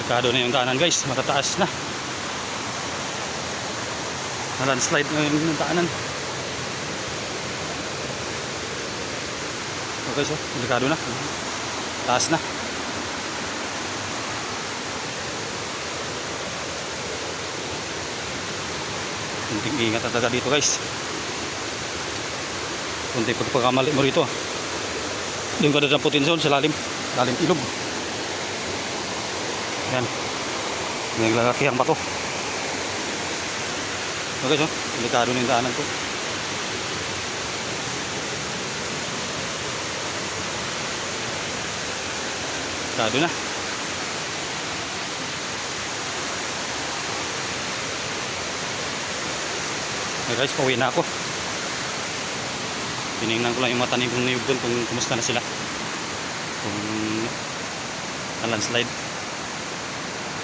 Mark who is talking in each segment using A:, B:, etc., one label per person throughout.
A: Delikado na yung daanan guys, matataas na. Landslide na yung daanan. Okay, so delikado na. Taas na. Kunting ingat talaga dito guys. Kunting pagkakamali mo rito. Yung kadadamputin zone sa lalim. Lalim ilog. Yan. May lalaki ang bato. Okay, so delikado na yung daanan ko. Delikado na. Okay guys, pauwi na ako. Tinignan ko lang yung mga tanim kong niyog doon kung kumusta na sila. Kung landslide.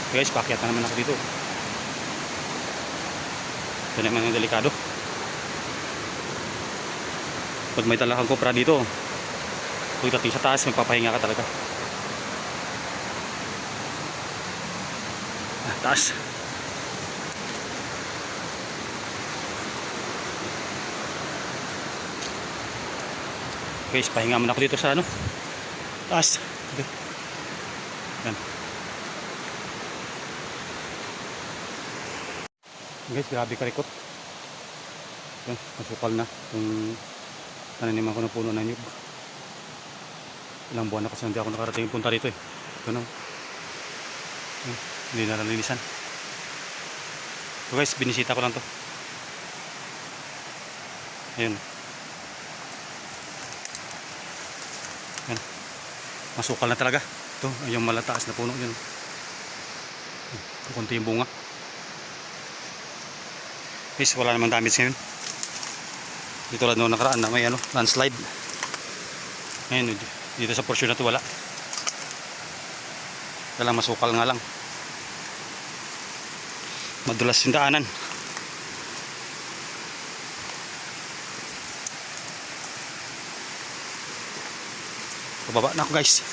A: Okay guys, paakyat na naman ako dito. Ito naman yung delikado. Pag may talakang kopra dito, pagdating sa taas, magpapahinga ka talaga. Taas. Guys, pahinga muna ako dito sa ano, taas. Okay. Yan. Guys, grabe karikot. Yan, masukal na kung nananiman ko ng puno ng nyug. Ilang buwan na kasi hindi ako nakarating punta dito eh. Ito na. Hindi na nalinisan. So guys, binisita ko lang to. Ayun. Yan. Masukal na talaga. Ito, yung malataas na puno yun. Kunti yung bunga. Guys, wala namang damage ngayon. Dito lang noong nakaraan na may ano, landslide. Ngayon, dito sa portion na to wala. Kaya lang masukal nga lang. Madulas yung daanan. Pababa na ako guys.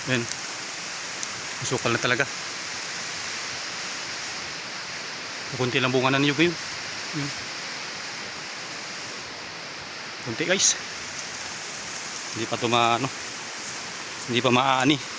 A: Ayan. Masukal na talaga. Kunti lang bunga na niyog yun. Kunti guys. Hindi pa ito hindi pa maaani.